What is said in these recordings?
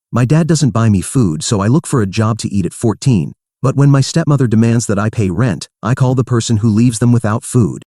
My dad doesn't buy me food, so I look for a job to eat at 14. But when my stepmother demands that I pay rent, I call the person who leaves them without food.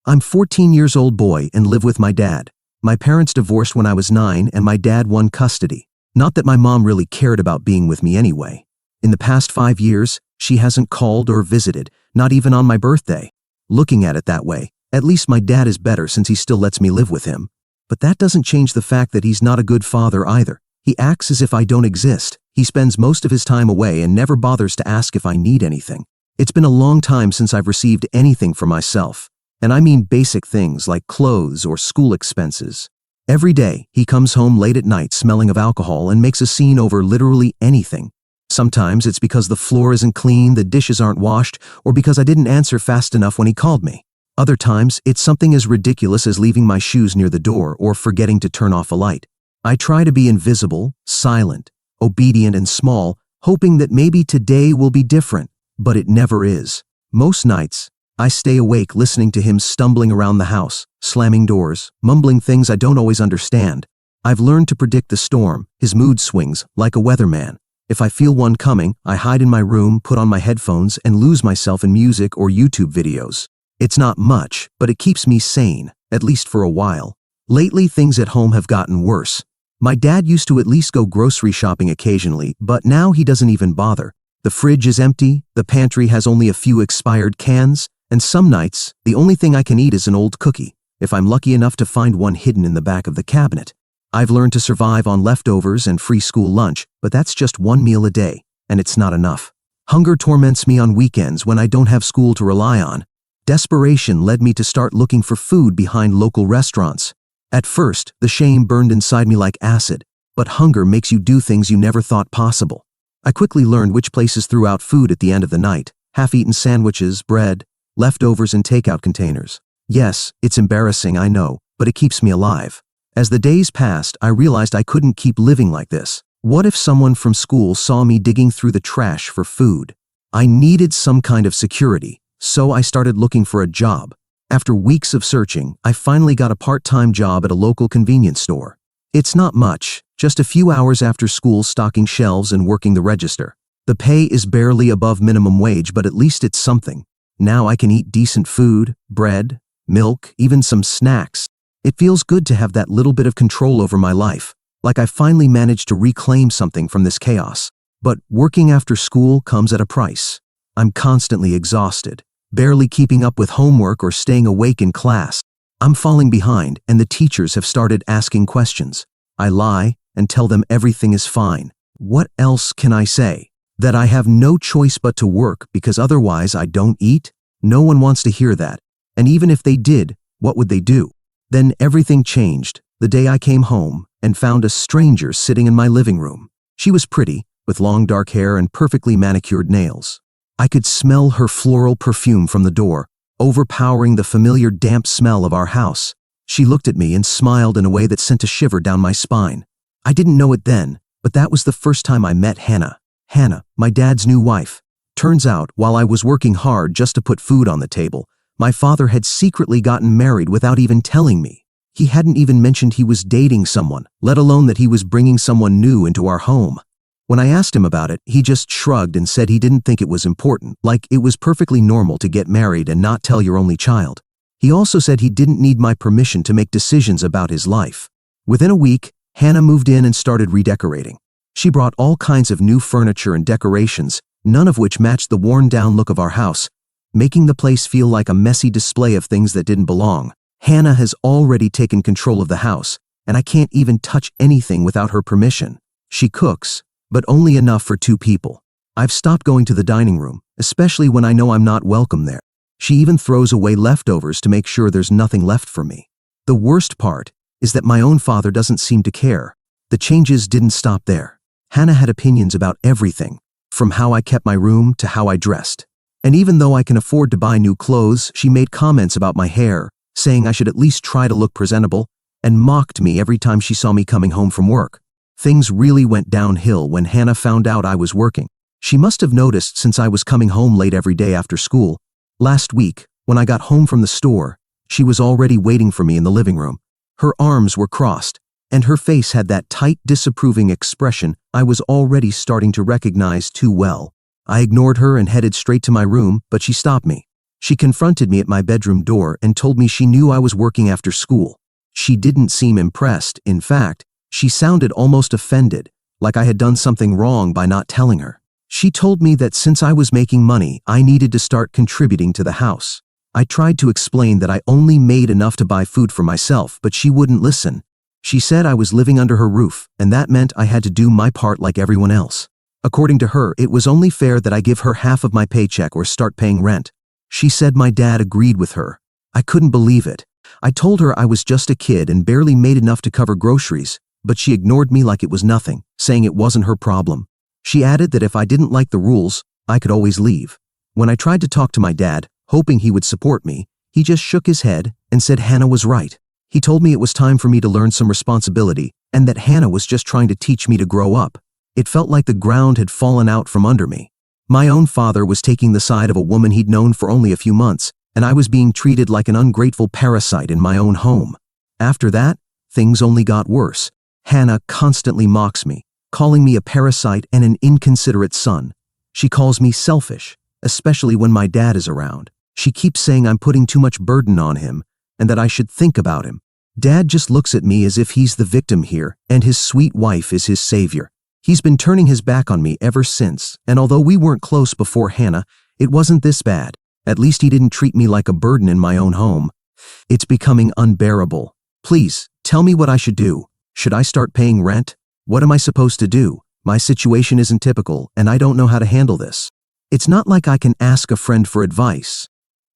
I'm 14 years old boy and live with my dad. My parents divorced when I was 9 and my dad won custody. Not that my mom really cared about being with me anyway. In the past 5 years, she hasn't called or visited, not even on my birthday. Looking at it that way, at least my dad is better since he still lets me live with him. But that doesn't change the fact that he's not a good father either. He acts as if I don't exist. He spends most of his time away and never bothers to ask if I need anything. It's been a long time since I've received anything for myself. And I mean basic things like clothes or school expenses. Every day, he comes home late at night smelling of alcohol and makes a scene over literally anything. Sometimes it's because the floor isn't clean, the dishes aren't washed, or because I didn't answer fast enough when he called me. Other times, it's something as ridiculous as leaving my shoes near the door or forgetting to turn off a light. I try to be invisible, silent, obedient, and small, hoping that maybe today will be different, but it never is. Most nights, I stay awake listening to him stumbling around the house, slamming doors, mumbling things I don't always understand. I've learned to predict the storm, his mood swings, like a weatherman. If I feel one coming, I hide in my room, put on my headphones, and lose myself in music or YouTube videos. It's not much, but it keeps me sane, at least for a while. Lately, things at home have gotten worse. My dad used to at least go grocery shopping occasionally, but now he doesn't even bother. The fridge is empty, the pantry has only a few expired cans, and some nights, the only thing I can eat is an old cookie, if I'm lucky enough to find one hidden in the back of the cabinet. I've learned to survive on leftovers and free school lunch, but that's just one meal a day, and it's not enough. Hunger torments me on weekends when I don't have school to rely on. Desperation led me to start looking for food behind local restaurants. At first, the shame burned inside me like acid, but hunger makes you do things you never thought possible. I quickly learned which places threw out food at the end of the night, half-eaten sandwiches, bread, leftovers in takeout containers. Yes, it's embarrassing, I know, but it keeps me alive. As the days passed, I realized I couldn't keep living like this. What if someone from school saw me digging through the trash for food? I needed some kind of security, so I started looking for a job. After weeks of searching, I finally got a part-time job at a local convenience store. It's not much, just a few hours after school stocking shelves and working the register. The pay is barely above minimum wage, but at least it's something. Now I can eat decent food, bread, milk, even some snacks. It feels good to have that little bit of control over my life, like I finally managed to reclaim something from this chaos. But working after school comes at a price. I'm constantly exhausted, barely keeping up with homework or staying awake in class. I'm falling behind, and the teachers have started asking questions. I lie and tell them everything is fine. What else can I say? That I have no choice but to work because otherwise I don't eat? No one wants to hear that. And even if they did, what would they do? Then everything changed the day I came home and found a stranger sitting in my living room. She was pretty, with long dark hair and perfectly manicured nails. I could smell her floral perfume from the door, overpowering the familiar damp smell of our house. She looked at me and smiled in a way that sent a shiver down my spine. I didn't know it then, but that was the first time I met Hannah. Hannah, my dad's new wife. Turns out, while I was working hard just to put food on the table, my father had secretly gotten married without even telling me. He hadn't even mentioned he was dating someone, let alone that he was bringing someone new into our home. When I asked him about it, he just shrugged and said he didn't think it was important, like it was perfectly normal to get married and not tell your only child. He also said he didn't need my permission to make decisions about his life. Within a week, Hannah moved in and started redecorating. She brought all kinds of new furniture and decorations, none of which matched the worn-down look of our house, making the place feel like a messy display of things that didn't belong. Hannah has already taken control of the house, and I can't even touch anything without her permission. She cooks, but only enough for 2 people. I've stopped going to the dining room, especially when I know I'm not welcome there. She even throws away leftovers to make sure there's nothing left for me. The worst part is that my own father doesn't seem to care. The changes didn't stop there. Hannah had opinions about everything, from how I kept my room to how I dressed. And even though I can afford to buy new clothes, she made comments about my hair, saying I should at least try to look presentable, and mocked me every time she saw me coming home from work. Things really went downhill when Hannah found out I was working. She must have noticed since I was coming home late every day after school. Last week, when I got home from the store, she was already waiting for me in the living room. Her arms were crossed, and her face had that tight, disapproving expression I was already starting to recognize too well. I ignored her and headed straight to my room, but she stopped me. She confronted me at my bedroom door and told me she knew I was working after school. She didn't seem impressed. In fact, she sounded almost offended, like I had done something wrong by not telling her. She told me that since I was making money, I needed to start contributing to the house. I tried to explain that I only made enough to buy food for myself, but she wouldn't listen. She said I was living under her roof, and that meant I had to do my part like everyone else. According to her, it was only fair that I give her half of my paycheck or start paying rent. She said my dad agreed with her. I couldn't believe it. I told her I was just a kid and barely made enough to cover groceries, but she ignored me like it was nothing, saying it wasn't her problem. She added that if I didn't like the rules, I could always leave. When I tried to talk to my dad, hoping he would support me, he just shook his head and said Hannah was right. He told me it was time for me to learn some responsibility and that Hannah was just trying to teach me to grow up. It felt like the ground had fallen out from under me. My own father was taking the side of a woman he'd known for only a few months, and I was being treated like an ungrateful parasite in my own home. After that, things only got worse. Hannah constantly mocks me, calling me a parasite and an inconsiderate son. She calls me selfish, especially when my dad is around. She keeps saying I'm putting too much burden on him and that I should think about him. Dad just looks at me as if he's the victim here and his sweet wife is his savior. He's been turning his back on me ever since, and although we weren't close before Hannah, it wasn't this bad. At least he didn't treat me like a burden in my own home. It's becoming unbearable. Please, tell me what I should do. Should I start paying rent? What am I supposed to do? My situation isn't typical, and I don't know how to handle this. It's not like I can ask a friend for advice.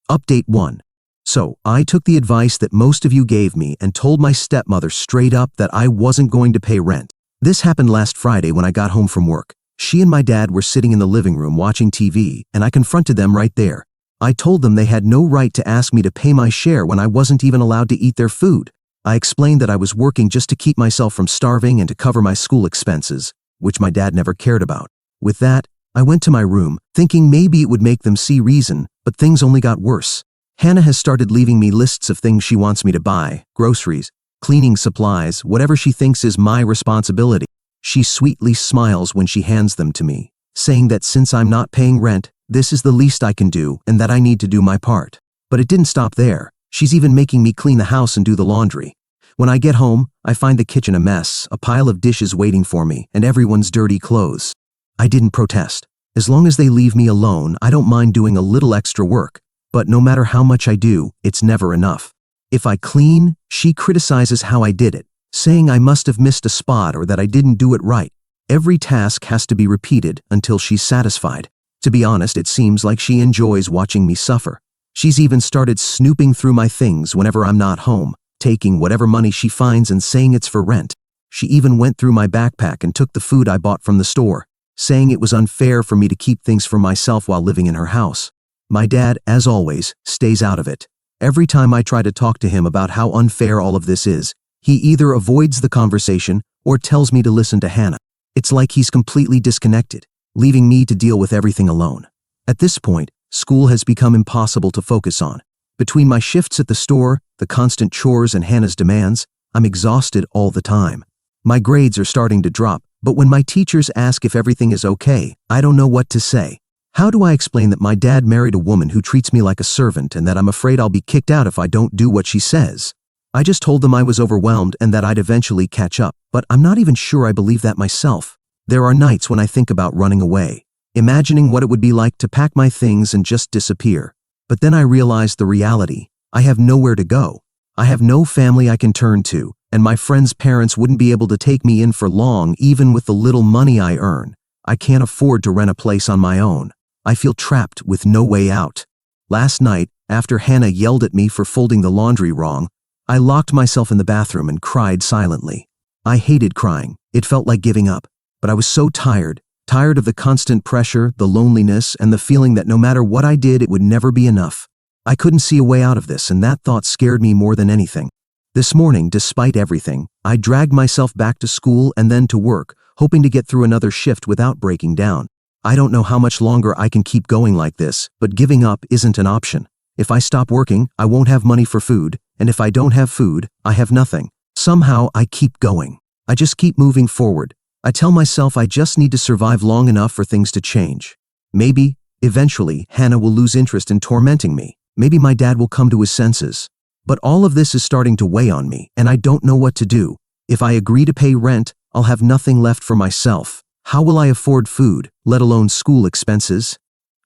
Update 1. So, I took the advice that most of you gave me and told my stepmother straight up that I wasn't going to pay rent. This happened last Friday when I got home from work. She and my dad were sitting in the living room watching TV, and I confronted them right there. I told them they had no right to ask me to pay my share when I wasn't even allowed to eat their food. I explained that I was working just to keep myself from starving and to cover my school expenses, which my dad never cared about. With that, I went to my room, thinking maybe it would make them see reason, but things only got worse. Hannah has started leaving me lists of things she wants me to buy, groceries, cleaning supplies, whatever she thinks is my responsibility. She sweetly smiles when she hands them to me, saying that since I'm not paying rent, this is the least I can do and that I need to do my part. But it didn't stop there. She's even making me clean the house and do the laundry. When I get home, I find the kitchen a mess, a pile of dishes waiting for me, and everyone's dirty clothes. I didn't protest. As long as they leave me alone, I don't mind doing a little extra work. But no matter how much I do, it's never enough. If I clean, she criticizes how I did it, saying I must have missed a spot or that I didn't do it right. Every task has to be repeated until she's satisfied. To be honest, it seems like she enjoys watching me suffer. She's even started snooping through my things whenever I'm not home, taking whatever money she finds and saying it's for rent. She even went through my backpack and took the food I bought from the store, saying it was unfair for me to keep things for myself while living in her house. My dad, as always, stays out of it. Every time I try to talk to him about how unfair all of this is, he either avoids the conversation or tells me to listen to Hannah. It's like he's completely disconnected, leaving me to deal with everything alone. At this point, school has become impossible to focus on. Between my shifts at the store, the constant chores and Hannah's demands, I'm exhausted all the time. My grades are starting to drop, but when my teachers ask if everything is okay, I don't know what to say. How do I explain that my dad married a woman who treats me like a servant and that I'm afraid I'll be kicked out if I don't do what she says? I just told them I was overwhelmed and that I'd eventually catch up, but I'm not even sure I believe that myself. There are nights when I think about running away, imagining what it would be like to pack my things and just disappear. But then I realize the reality. I have nowhere to go. I have no family I can turn to, and my friends' parents wouldn't be able to take me in for long even with the little money I earn. I can't afford to rent a place on my own. I feel trapped with no way out. Last night, after Hannah yelled at me for folding the laundry wrong, I locked myself in the bathroom and cried silently. I hated crying. It felt like giving up. But I was so tired of the constant pressure, the loneliness, and the feeling that no matter what I did, it would never be enough. I couldn't see a way out of this, and that thought scared me more than anything. This morning, despite everything, I dragged myself back to school and then to work, hoping to get through another shift without breaking down. I don't know how much longer I can keep going like this, but giving up isn't an option. If I stop working, I won't have money for food, and if I don't have food, I have nothing. Somehow, I keep going. I just keep moving forward. I tell myself I just need to survive long enough for things to change. Maybe, eventually, Hannah will lose interest in tormenting me. Maybe my dad will come to his senses. But all of this is starting to weigh on me, and I don't know what to do. If I agree to pay rent, I'll have nothing left for myself. How will I afford food, let alone school expenses?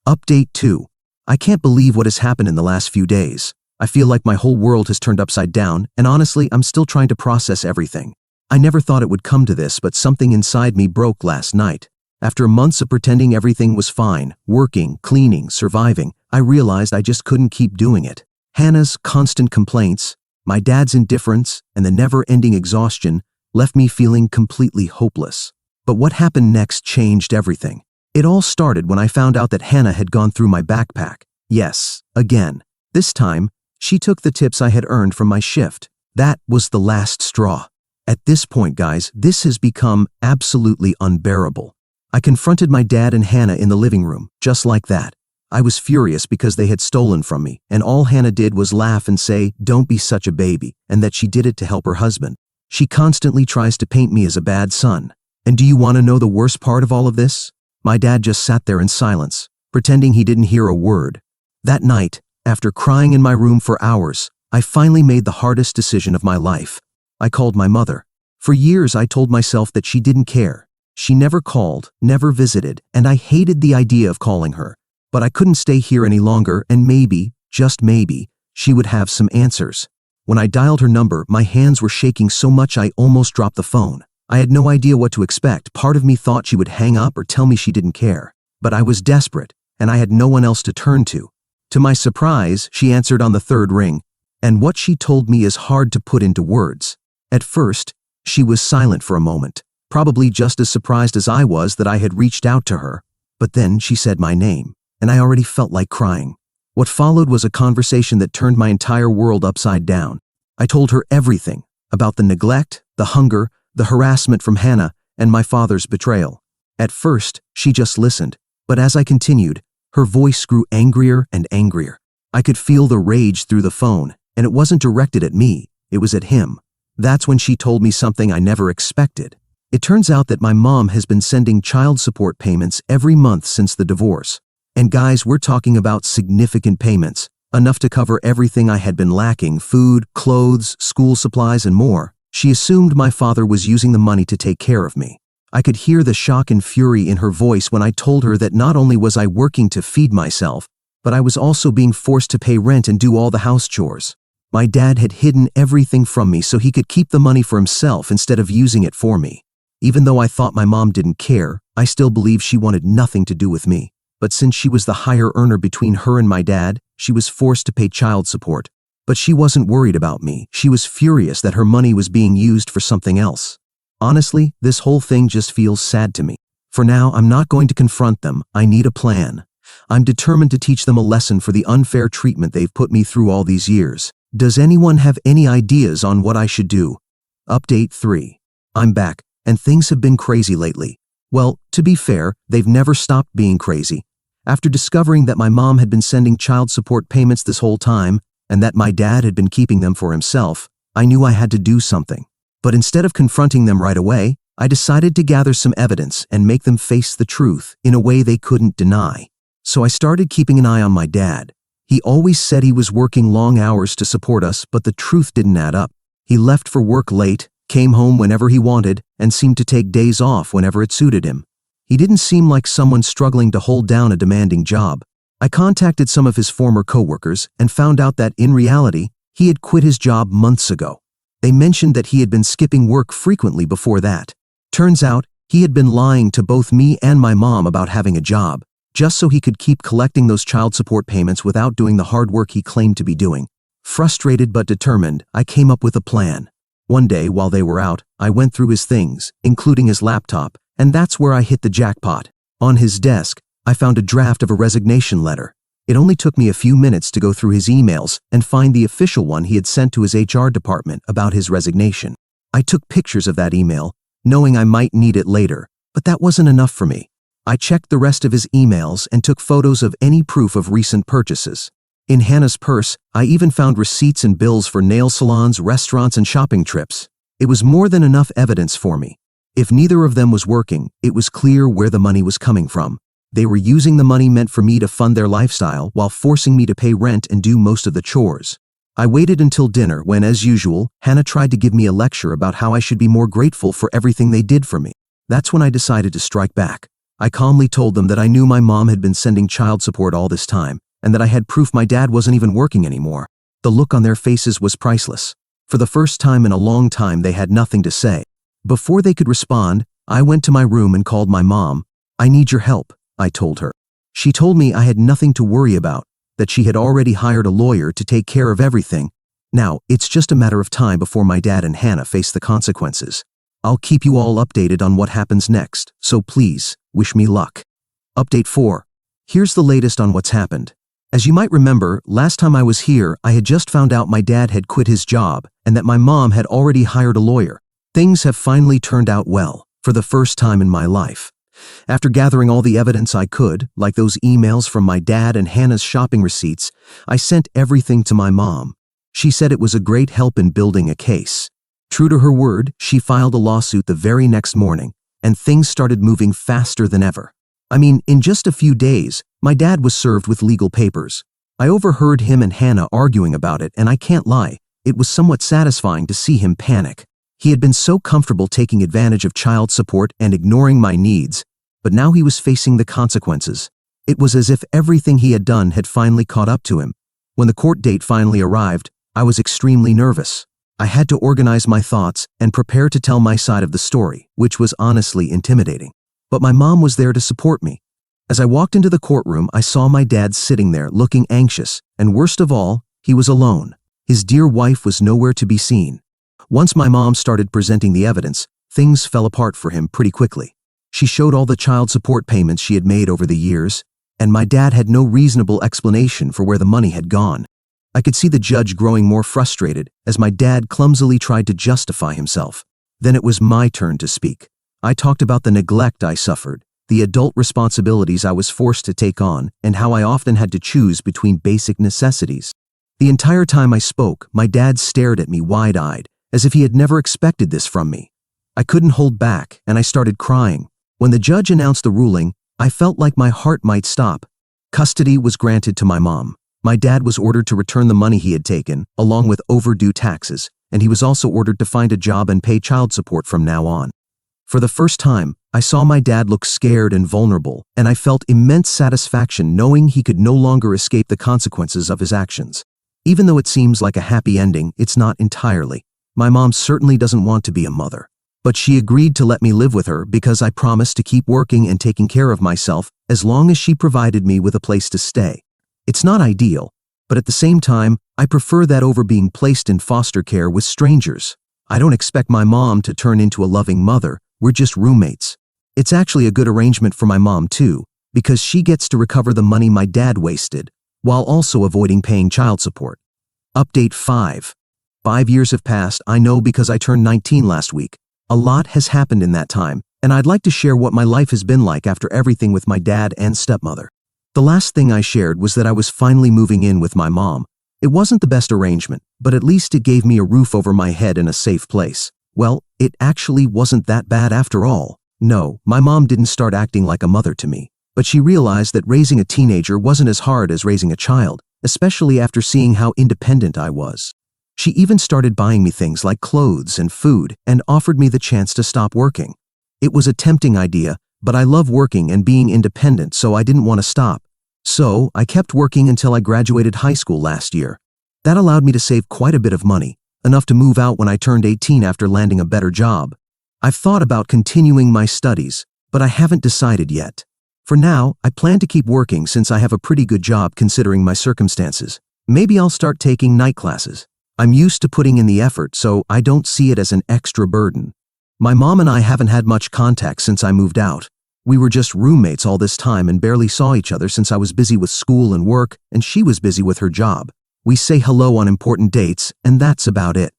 Update 2. I can't believe what has happened in the last few days. I feel like my whole world has turned upside down, and honestly, I'm still trying to process everything. I never thought it would come to this, but something inside me broke last night. After months of pretending everything was fine, working, cleaning, surviving, I realized I just couldn't keep doing it. Hannah's constant complaints, my dad's indifference, and the never-ending exhaustion left me feeling completely hopeless. But what happened next changed everything. It all started when I found out that Hannah had gone through my backpack. Yes, again. This time, she took the tips I had earned from my shift. That was the last straw. At this point, guys, this has become absolutely unbearable. I confronted my dad and Hannah in the living room, just like that. I was furious because they had stolen from me, and all Hannah did was laugh and say, "Don't be such a baby," and that she did it to help her husband. She constantly tries to paint me as a bad son. And do you want to know the worst part of all of this? My dad just sat there in silence, pretending he didn't hear a word. That night, after crying in my room for hours, I finally made the hardest decision of my life. I called my mother. For years, I told myself that she didn't care. She never called, never visited, and I hated the idea of calling her. But I couldn't stay here any longer, and maybe, just maybe, she would have some answers. When I dialed her number, my hands were shaking so much I almost dropped the phone. I had no idea what to expect. Part of me thought she would hang up or tell me she didn't care. But I was desperate, and I had no one else to turn to. To my surprise, she answered on the third ring, and what she told me is hard to put into words. At first, she was silent for a moment, probably just as surprised as I was that I had reached out to her. But then she said my name, and I already felt like crying. What followed was a conversation that turned my entire world upside down. I told her everything about the neglect, the hunger, the harassment from Hannah, and my father's betrayal. At first, she just listened, but as I continued, her voice grew angrier and angrier. I could feel the rage through the phone, and it wasn't directed at me, it was at him. That's when she told me something I never expected. It turns out that my mom has been sending child support payments every month since the divorce. And guys, we're talking about significant payments, enough to cover everything I had been lacking: food, clothes, school supplies, and more. She assumed my father was using the money to take care of me. I could hear the shock and fury in her voice when I told her that not only was I working to feed myself, but I was also being forced to pay rent and do all the house chores. My dad had hidden everything from me so he could keep the money for himself instead of using it for me. Even though I thought my mom didn't care, I still believed she wanted nothing to do with me. But since she was the higher earner between her and my dad, she was forced to pay child support. But she wasn't worried about me. She was furious that her money was being used for something else. Honestly, this whole thing just feels sad to me. For now, I'm not going to confront them. I need a plan. I'm determined to teach them a lesson for the unfair treatment they've put me through all these years. Does anyone have any ideas on what I should do? Update 3. I'm back, and things have been crazy lately. Well, to be fair, they've never stopped being crazy. After discovering that my mom had been sending child support payments this whole time, and that my dad had been keeping them for himself, I knew I had to do something. But instead of confronting them right away, I decided to gather some evidence and make them face the truth in a way they couldn't deny. So I started keeping an eye on my dad. He always said he was working long hours to support us, but the truth didn't add up. He left for work late, came home whenever he wanted, and seemed to take days off whenever it suited him. He didn't seem like someone struggling to hold down a demanding job. I contacted some of his former coworkers and found out that, in reality, he had quit his job months ago. They mentioned that he had been skipping work frequently before that. Turns out, he had been lying to both me and my mom about having a job, just so he could keep collecting those child support payments without doing the hard work he claimed to be doing. Frustrated but determined, I came up with a plan. One day, while they were out, I went through his things, including his laptop, and that's where I hit the jackpot. On his desk, I found a draft of a resignation letter. It only took me a few minutes to go through his emails and find the official one he had sent to his HR department about his resignation. I took pictures of that email, knowing I might need it later, but that wasn't enough for me. I checked the rest of his emails and took photos of any proof of recent purchases. In Hannah's purse, I even found receipts and bills for nail salons, restaurants, and shopping trips. It was more than enough evidence for me. If neither of them was working, it was clear where the money was coming from. They were using the money meant for me to fund their lifestyle while forcing me to pay rent and do most of the chores. I waited until dinner when, as usual, Hannah tried to give me a lecture about how I should be more grateful for everything they did for me. That's when I decided to strike back. I calmly told them that I knew my mom had been sending child support all this time, and that I had proof my dad wasn't even working anymore. The look on their faces was priceless. For the first time in a long time, they had nothing to say. Before they could respond, I went to my room and called my mom. "I need your help," I told her. She told me I had nothing to worry about, that she had already hired a lawyer to take care of everything. Now, it's just a matter of time before my dad and Hannah face the consequences. I'll keep you all updated on what happens next, so please, wish me luck. Update 4. Here's the latest on what's happened. As you might remember, last time I was here, I had just found out my dad had quit his job and that my mom had already hired a lawyer. Things have finally turned out well, for the first time in my life. After gathering all the evidence I could, like those emails from my dad and Hannah's shopping receipts, I sent everything to my mom. She said it was a great help in building a case. True to her word, she filed a lawsuit the very next morning, and things started moving faster than ever. I mean, in just a few days, my dad was served with legal papers. I overheard him and Hannah arguing about it, and I can't lie, it was somewhat satisfying to see him panic. He had been so comfortable taking advantage of child support and ignoring my needs, but now he was facing the consequences. It was as if everything he had done had finally caught up to him. When the court date finally arrived, I was extremely nervous. I had to organize my thoughts and prepare to tell my side of the story, which was honestly intimidating. But my mom was there to support me. As I walked into the courtroom, I saw my dad sitting there looking anxious, and worst of all, he was alone. His dear wife was nowhere to be seen. Once my mom started presenting the evidence, things fell apart for him pretty quickly. She showed all the child support payments she had made over the years, and my dad had no reasonable explanation for where the money had gone. I could see the judge growing more frustrated as my dad clumsily tried to justify himself. Then it was my turn to speak. I talked about the neglect I suffered, the adult responsibilities I was forced to take on, and how I often had to choose between basic necessities. The entire time I spoke, my dad stared at me wide-eyed, as if he had never expected this from me. I couldn't hold back, and I started crying. When the judge announced the ruling, I felt like my heart might stop. Custody was granted to my mom. My dad was ordered to return the money he had taken, along with overdue taxes, and he was also ordered to find a job and pay child support from now on. For the first time, I saw my dad look scared and vulnerable, and I felt immense satisfaction knowing he could no longer escape the consequences of his actions. Even though it seems like a happy ending, it's not entirely. My mom certainly doesn't want to be a mother, but she agreed to let me live with her because I promised to keep working and taking care of myself as long as she provided me with a place to stay. It's not ideal, but at the same time, I prefer that over being placed in foster care with strangers. I don't expect my mom to turn into a loving mother, we're just roommates. It's actually a good arrangement for my mom too, because she gets to recover the money my dad wasted, while also avoiding paying child support. Update 5. 5 years have passed, I know, because I turned 19 last week. A lot has happened in that time, and I'd like to share what my life has been like after everything with my dad and stepmother. The last thing I shared was that I was finally moving in with my mom. It wasn't the best arrangement, but at least it gave me a roof over my head and a safe place. Well, it actually wasn't that bad after all. No, my mom didn't start acting like a mother to me, but she realized that raising a teenager wasn't as hard as raising a child, especially after seeing how independent I was. She even started buying me things like clothes and food and offered me the chance to stop working. It was a tempting idea, but I love working and being independent, so I didn't want to stop. So I kept working until I graduated high school last year. That allowed me to save quite a bit of money, enough to move out when I turned 18 after landing a better job. I've thought about continuing my studies, but I haven't decided yet. For now, I plan to keep working since I have a pretty good job considering my circumstances. Maybe I'll start taking night classes. I'm used to putting in the effort, so I don't see it as an extra burden. My mom and I haven't had much contact since I moved out. We were just roommates all this time and barely saw each other since I was busy with school and work, and she was busy with her job. We say hello on important dates, and that's about it.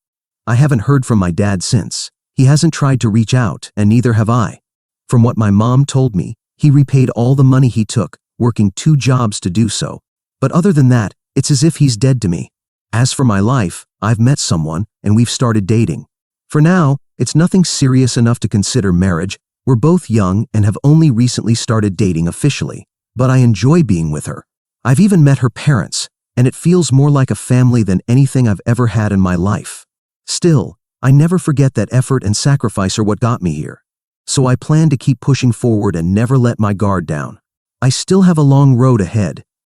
I haven't heard from my dad since. He hasn't tried to reach out, and neither have I. From what my mom told me, he repaid all the money he took, working 2 jobs to do so. But other than that, it's as if he's dead to me. As for my life, I've met someone, and we've started dating. For now, it's nothing serious enough to consider marriage. We're both young and have only recently started dating officially, but I enjoy being with her. I've even met her parents, and it feels more like a family than anything I've ever had in my life. Still, I never forget that effort and sacrifice are what got me here. So I plan to keep pushing forward and never let my guard down. I still have a long road ahead,